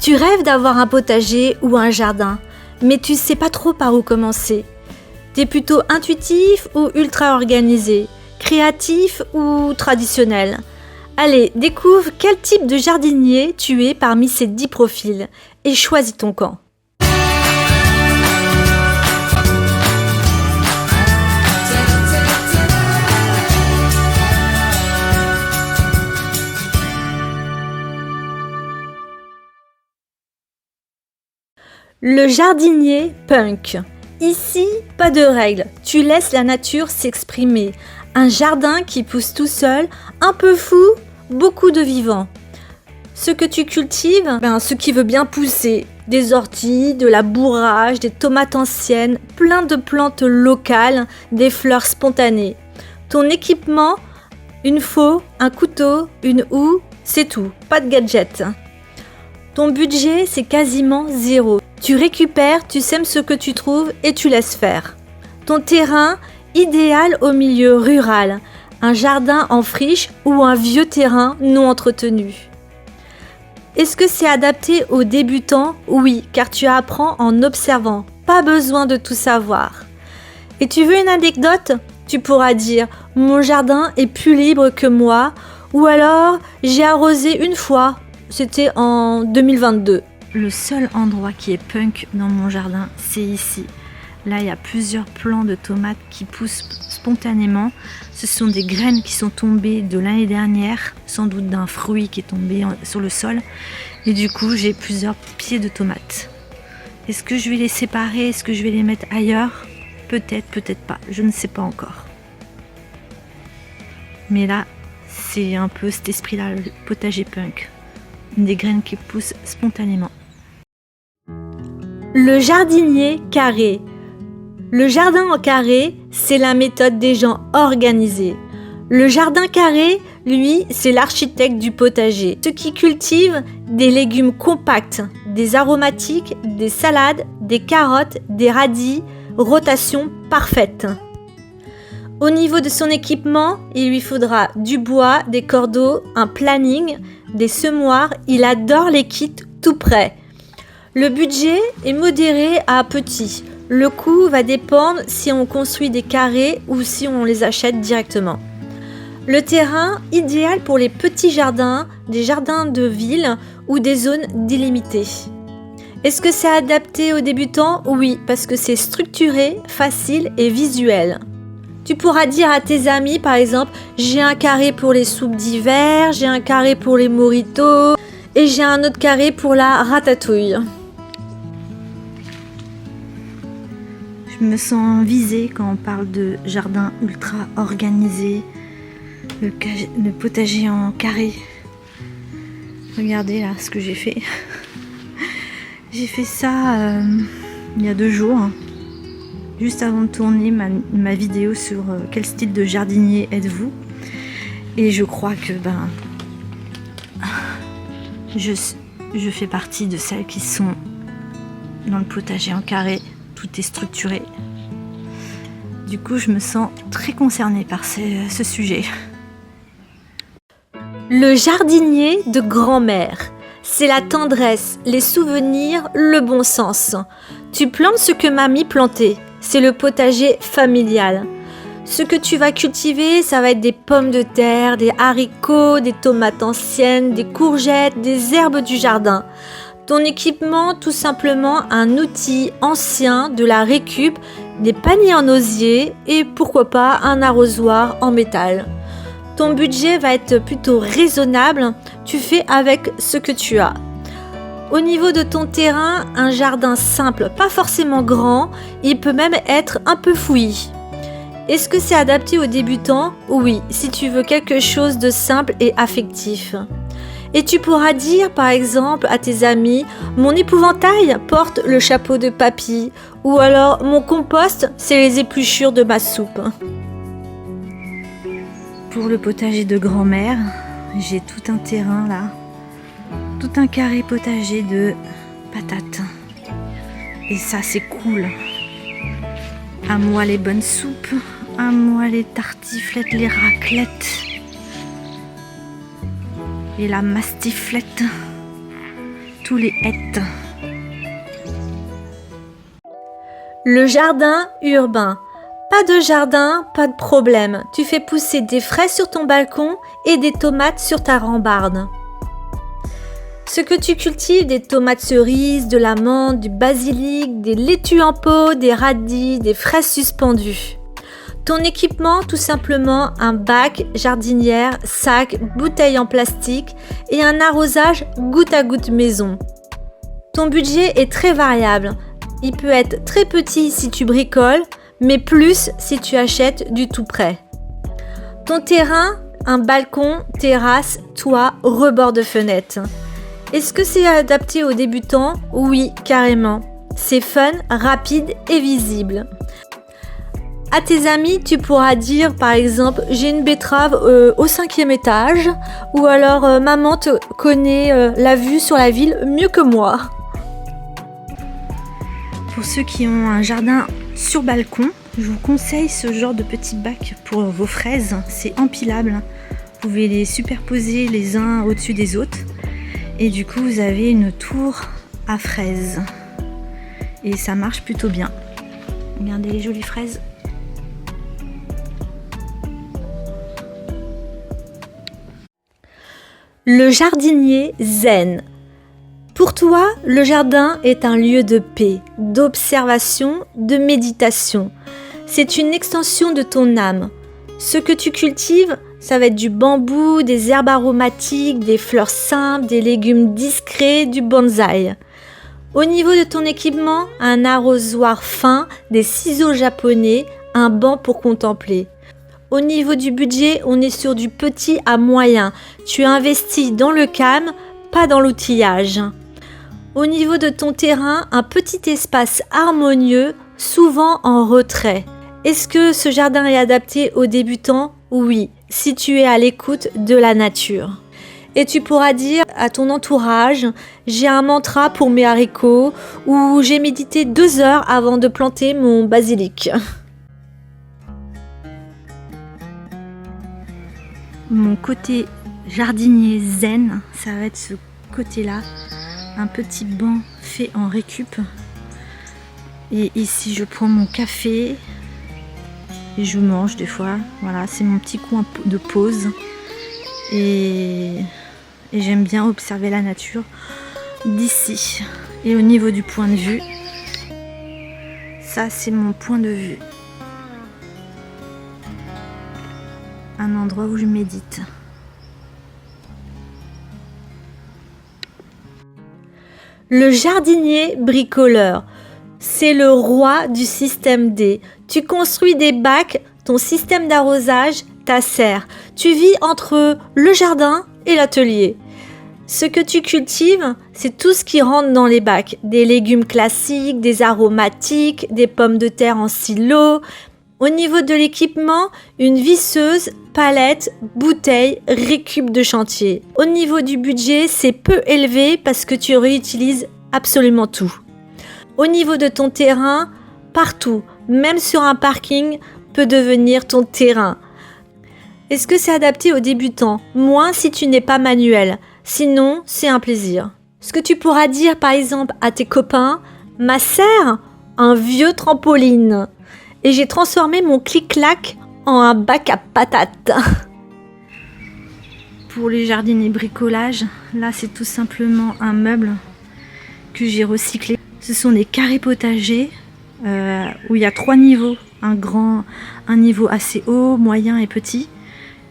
Tu rêves d'avoir un potager ou un jardin, mais tu sais pas trop par où commencer. T'es plutôt intuitif ou ultra organisé, créatif ou traditionnel? Allez, découvre quel type de jardinier tu es parmi ces 10 profils et choisis ton camp. Le jardinier punk. Ici, pas de règles, tu laisses la nature s'exprimer. Un jardin qui pousse tout seul, un peu fou, beaucoup de vivant. Ce que tu cultives, ce qui veut bien pousser. Des orties, de la bourrage, des tomates anciennes, plein de plantes locales, des fleurs spontanées. Ton équipement, une faux, un couteau, une houe, c'est tout, pas de gadget. Ton budget, c'est quasiment zéro. Tu récupères, tu sèmes ce que tu trouves et tu laisses faire. Ton terrain, idéal au milieu rural, un jardin en friche ou un vieux terrain non entretenu. Est-ce que c'est adapté aux débutants? Oui, car tu apprends en observant, pas besoin de tout savoir. Et tu veux une anecdote? Tu pourras dire « Mon jardin est plus libre que moi » ou alors « J'ai arrosé une fois ». C'était en 2022. Le seul endroit qui est punk dans mon jardin, c'est ici. Là, il y a plusieurs plants de tomates qui poussent spontanément. Ce sont des graines qui sont tombées de l'année dernière, sans doute d'un fruit qui est tombé sur le sol. Et du coup, j'ai plusieurs pieds de tomates. Est-ce que je vais les séparer? Est-ce que je vais les mettre ailleurs? Peut-être, peut-être pas. Je ne sais pas encore. Mais là, c'est un peu cet esprit-là, le potager punk. Des graines qui poussent spontanément. Le jardinier carré. Le jardin en carré, c'est la méthode des gens organisés. Le jardin carré, lui, c'est l'architecte du potager. Ceux qui cultivent des légumes compacts, des aromatiques, des salades, des carottes, des radis, rotation parfaite. Au niveau de son équipement, il lui faudra du bois, des cordeaux, un planning, des semoirs. Il adore les kits tout prêts. Le budget est modéré à petit. Le coût va dépendre si on construit des carrés ou si on les achète directement. Le terrain idéal pour les petits jardins, des jardins de ville ou des zones délimitées. Est-ce que c'est adapté aux débutants? Oui, parce que c'est structuré, facile et visuel. Tu pourras dire à tes amis, par exemple, j'ai un carré pour les soupes d'hiver, j'ai un carré pour les mojitos et j'ai un autre carré pour la ratatouille. Je me sens visée quand on parle de jardin ultra organisé, le potager en carré. Regardez là ce que j'ai fait. J'ai fait ça il y a 2 jours. Juste avant de tourner ma vidéo sur quel style de jardinier êtes-vous. Et je crois que je fais partie de celles qui sont dans le potager en carré. Tout est structuré. Du coup, je me sens très concernée par ce sujet. Le jardinier de grand-mère. C'est la tendresse, les souvenirs, le bon sens. Tu plantes ce que mamie plantait. C'est le potager familial. Ce que tu vas cultiver, ça va être des pommes de terre, des haricots, des tomates anciennes, des courgettes, des herbes du jardin. Ton équipement, tout simplement un outil ancien, de la récup, des paniers en osier et pourquoi pas un arrosoir en métal. Ton budget va être plutôt raisonnable, tu fais avec ce que tu as. Au niveau de ton terrain, un jardin simple, pas forcément grand, il peut même être un peu fouillis. Est-ce que c'est adapté aux débutants? Oui, si tu veux quelque chose de simple et affectif. Et tu pourras dire par exemple à tes amis « Mon épouvantail porte le chapeau de papy » ou alors « Mon compost, c'est les épluchures de ma soupe ». Pour le potager de grand-mère, j'ai tout un terrain là, tout un carré potager de patates. Et ça c'est cool. À moi les bonnes soupes, à moi les tartiflettes, les raclettes. Et la mastiflette. tous les hêtres. Le jardin urbain. Pas de jardin, pas de problème. Tu fais pousser des fraises sur ton balcon et des tomates sur ta rambarde. Ce que tu cultives, des tomates cerises, de la menthe, du basilic, des laitues en pot, des radis, des fraises suspendues. Ton équipement, tout simplement un bac, jardinière, sac, bouteille en plastique et un arrosage goutte à goutte maison. Ton budget est très variable. Il peut être très petit si tu bricoles, mais plus si tu achètes du tout prêt. Ton terrain, un balcon, terrasse, toit, rebord de fenêtre. Est-ce que c'est adapté aux débutants ? Oui, carrément. C'est fun, rapide et visible. À tes amis, tu pourras dire par exemple « J'ai une betterave au 5e étage » ou alors « Maman te connaît la vue sur la ville mieux que moi ». Pour ceux qui ont un jardin sur balcon, je vous conseille ce genre de petit bac pour vos fraises. C'est empilable. Vous pouvez les superposer les uns au-dessus des autres. Et du coup, vous avez une tour à fraises. Et ça marche plutôt bien. Regardez les jolies fraises. Le jardinier zen. Pour toi, le jardin est un lieu de paix, d'observation, de méditation. C'est une extension de ton âme. Ce que tu cultives, ça va être du bambou, des herbes aromatiques, des fleurs simples, des légumes discrets, du bonsaï. Au niveau de ton équipement, un arrosoir fin, des ciseaux japonais, un banc pour contempler. Au niveau du budget, on est sur du petit à moyen. Tu investis dans le calme, pas dans l'outillage. Au niveau de ton terrain, un petit espace harmonieux, souvent en retrait. Est-ce que ce jardin est adapté aux débutants ? Oui, si tu es à l'écoute de la nature. Et tu pourras dire à ton entourage, j'ai un mantra pour mes haricots ou j'ai médité 2 heures avant de planter mon basilic. Mon côté jardinier zen, ça va être ce côté-là. Un petit banc fait en récup. Et ici, je prends mon café et je mange des fois. Voilà, c'est mon petit coin de pause. Et j'aime bien observer la nature d'ici. Et au niveau du point de vue, ça, c'est mon point de vue. Un endroit où je médite. Le jardinier bricoleur, c'est le roi du système D. Tu construis des bacs, ton système d'arrosage, ta serre. Tu vis entre le jardin et l'atelier. Ce que tu cultives, c'est tout ce qui rentre dans les bacs. Des légumes classiques, des aromatiques, des pommes de terre en silo. Au niveau de l'équipement, une visseuse, palette, bouteille, récup de chantier. Au niveau du budget, c'est peu élevé parce que tu réutilises absolument tout. Au niveau de ton terrain, partout, même sur un parking, peut devenir ton terrain. Est-ce que c'est adapté aux débutants ? Moins si tu n'es pas manuel. Sinon, c'est un plaisir. Ce que tu pourras dire par exemple à tes copains, ma serre, un vieux trampoline. Et j'ai transformé mon clic-clac en un bac à patates. Pour les jardiniers bricolage, là c'est tout simplement un meuble que j'ai recyclé. Ce sont des carrés potagers où il y a 3 niveaux. Un niveau assez haut, moyen et petit.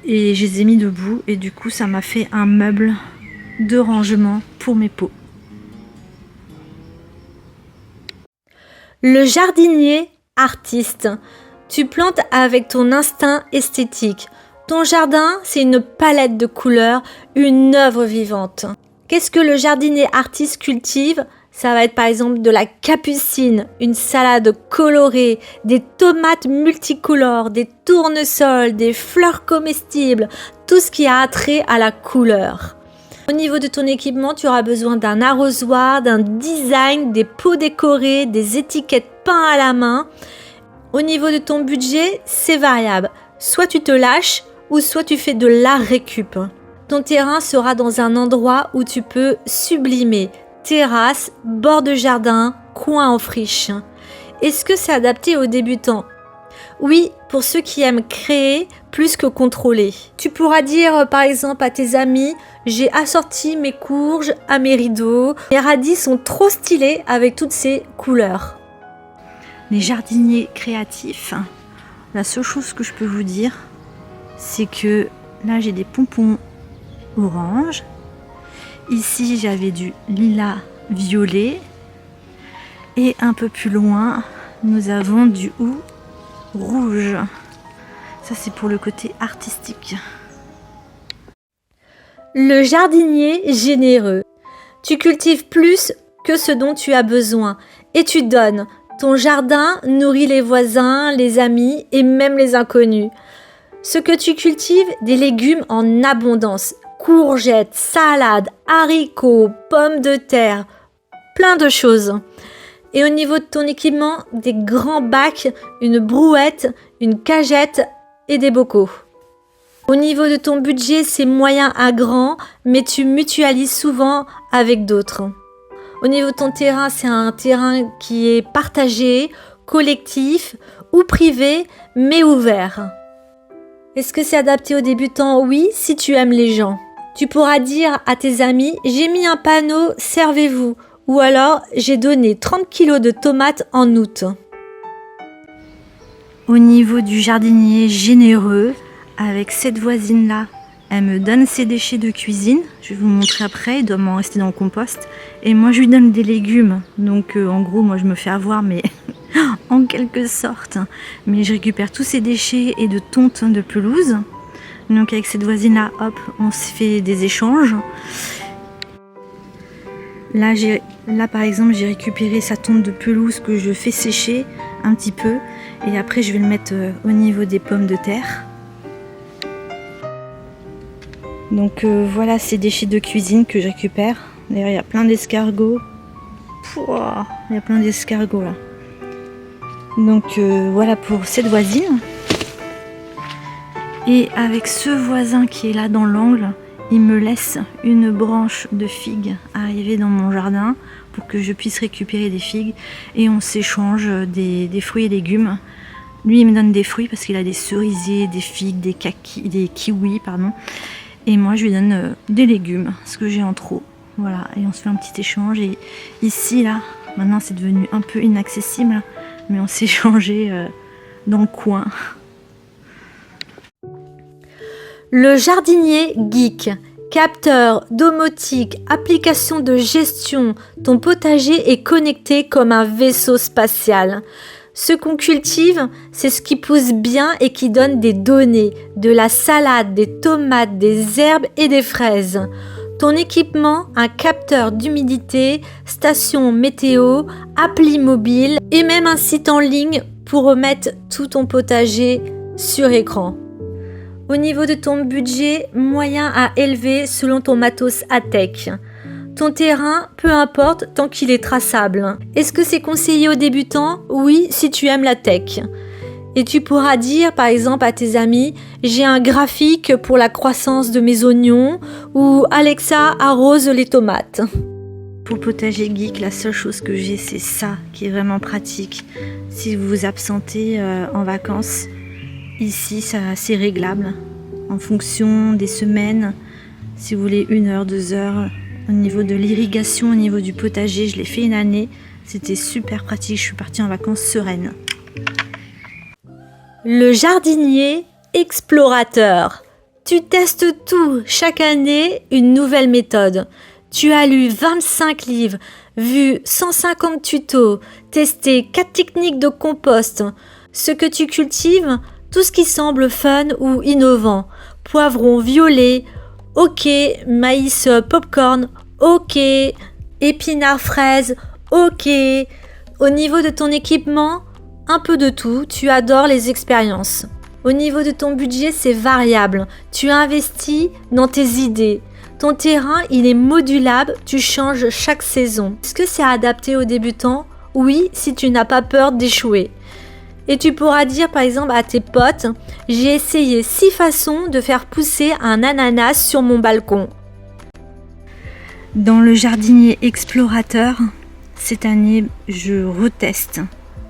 Et je les ai mis debout et du coup ça m'a fait un meuble de rangement pour mes pots. Le jardinier artiste. Tu plantes avec ton instinct esthétique. Ton jardin, c'est une palette de couleurs, une œuvre vivante. Qu'est-ce que le jardinier artiste cultive ? Ça va être par exemple de la capucine, une salade colorée, des tomates multicolores, des tournesols, des fleurs comestibles, tout ce qui a attrait à la couleur. Au niveau de ton équipement, tu auras besoin d'un arrosoir, d'un design, des pots décorés, des étiquettes peintes à la main. Au niveau de ton budget, c'est variable. Soit tu te lâches ou soit tu fais de la récup. Ton terrain sera dans un endroit où tu peux sublimer, terrasse, bord de jardin, coin en friche. Est-ce que c'est adapté aux débutants? Oui, pour ceux qui aiment créer plus que contrôler. Tu pourras dire par exemple à tes amis, j'ai assorti mes courges à mes rideaux. Les radis sont trop stylés avec toutes ces couleurs. Les jardiniers créatifs, la seule chose que je peux vous dire, c'est que là j'ai des pompons orange. Ici j'avais du lilas violet. Et un peu plus loin, nous avons du hou rouge. Ça c'est pour le côté artistique. Le jardinier généreux. Tu cultives plus que ce dont tu as besoin et tu donnes. Ton jardin nourrit les voisins, les amis et même les inconnus. Ce que tu cultives, des légumes en abondance. Courgettes, salades, haricots, pommes de terre, plein de choses. Et au niveau de ton équipement, des grands bacs, une brouette, une cagette et des bocaux. Au niveau de ton budget, c'est moyen à grand, mais tu mutualises souvent avec d'autres. Au niveau de ton terrain, c'est un terrain qui est partagé, collectif ou privé, mais ouvert. Est-ce que c'est adapté aux débutants? Oui, si tu aimes les gens. Tu pourras dire à tes amis, j'ai mis un panneau, servez-vous. Ou alors, j'ai donné 30 kg de tomates en août. Au niveau du jardinier généreux, avec cette voisine-là, elle me donne ses déchets de cuisine. Je vais vous montrer après, il doit m'en rester dans le compost. Et moi, je lui donne des légumes. Donc, en gros, moi, je me fais avoir, mais en quelque sorte. Mais je récupère tous ces déchets et de tonte de pelouse. Donc, avec cette voisine-là, hop, on se fait des échanges. Là, par exemple, j'ai récupéré sa tonte de pelouse que je fais sécher un petit peu. Et après, je vais le mettre au niveau des pommes de terre. Donc voilà ces déchets de cuisine que je récupère. D'ailleurs, il y a plein d'escargots. Il y a plein d'escargots là. Donc voilà pour cette voisine. Et avec ce voisin qui est là dans l'angle, il me laisse une branche de figues arriver dans mon jardin pour que je puisse récupérer des figues. Et on s'échange des fruits et légumes. Lui, il me donne des fruits parce qu'il a des cerisiers, des figues, des kiwis, pardon. Et moi, je lui donne des légumes, ce que j'ai en trop. Voilà, et on se fait un petit échange. Et ici, là, maintenant, c'est devenu un peu inaccessible. Mais on s'est échangé dans le coin. Le jardinier geek. Capteur, domotique, application de gestion. Ton potager est connecté comme un vaisseau spatial. Ce qu'on cultive, c'est ce qui pousse bien et qui donne des données, de la salade, des tomates, des herbes et des fraises. Ton équipement, un capteur d'humidité, station météo, appli mobile et même un site en ligne pour remettre tout ton potager sur écran. Au niveau de ton budget, moyen à élever selon ton matos high-tech. Ton terrain, peu importe, tant qu'il est traçable. Est-ce que c'est conseillé aux débutants? Oui, si tu aimes la tech. Et tu pourras dire, par exemple, à tes amis, j'ai un graphique pour la croissance de mes oignons ou Alexa arrose les tomates. Pour le potager geek, la seule chose que j'ai, c'est ça qui est vraiment pratique. Si vous vous absentez en vacances, ici, c'est réglable en fonction des semaines. Si vous voulez 1 heure, 2 heures, au niveau de l'irrigation, au niveau du potager, je l'ai fait une année. C'était super pratique, je suis partie en vacances sereine. Le jardinier explorateur. Tu testes tout, chaque année, une nouvelle méthode. Tu as lu 25 livres, vu 150 tutos, testé 4 techniques de compost. Ce que tu cultives, tout ce qui semble fun ou innovant. Poivron violet, ok, maïs popcorn, ok, épinards fraises, ok. Au niveau de ton équipement, un peu de tout, tu adores les expériences. Au niveau de ton budget, c'est variable. Tu investis dans tes idées. Ton terrain, il est modulable, tu changes chaque saison. Est-ce que c'est adapté aux débutants? Oui, si tu n'as pas peur d'échouer. Et tu pourras dire par exemple à tes potes, j'ai essayé 6 façons de faire pousser un ananas sur mon balcon. Dans le jardinier explorateur, cette année, je reteste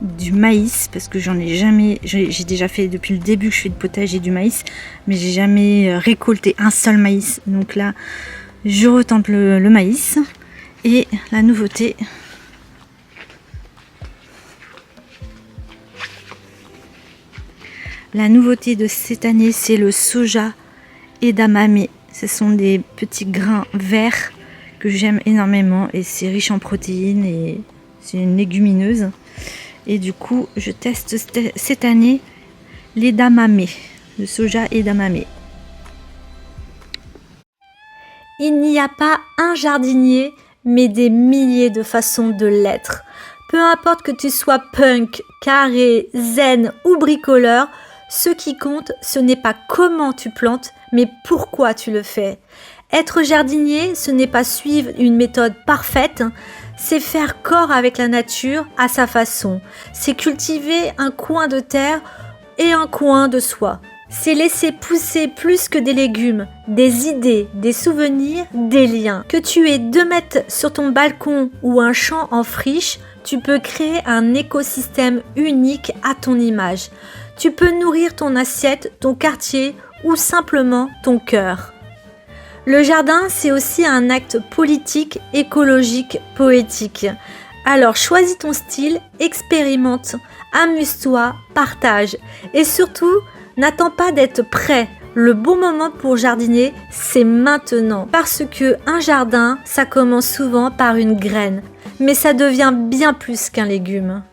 du maïs parce que j'ai déjà fait depuis le début que je fais de potager du maïs, mais j'ai jamais récolté un seul maïs. Donc là, je retente le maïs et la nouveauté. La nouveauté de cette année, c'est le soja edamame. Ce sont des petits grains verts que j'aime énormément et c'est riche en protéines et c'est une légumineuse. Et du coup, je teste cette année l'edamame, le soja edamame. Il n'y a pas un jardinier, mais des milliers de façons de l'être. Peu importe que tu sois punk, carré, zen ou bricoleur, ce qui compte, ce n'est pas comment tu plantes, mais pourquoi tu le fais. Être jardinier, ce n'est pas suivre une méthode parfaite, c'est faire corps avec la nature à sa façon. C'est cultiver un coin de terre et un coin de soi. C'est laisser pousser plus que des légumes, des idées, des souvenirs, des liens. Que tu aies 2 mètres sur ton balcon ou un champ en friche, tu peux créer un écosystème unique à ton image. Tu peux nourrir ton assiette, ton quartier ou simplement ton cœur. Le jardin, c'est aussi un acte politique, écologique, poétique. Alors choisis ton style, expérimente, amuse-toi, partage. Et surtout, n'attends pas d'être prêt. Le bon moment pour jardiner, c'est maintenant. Parce que un jardin, ça commence souvent par une graine. Mais ça devient bien plus qu'un légume.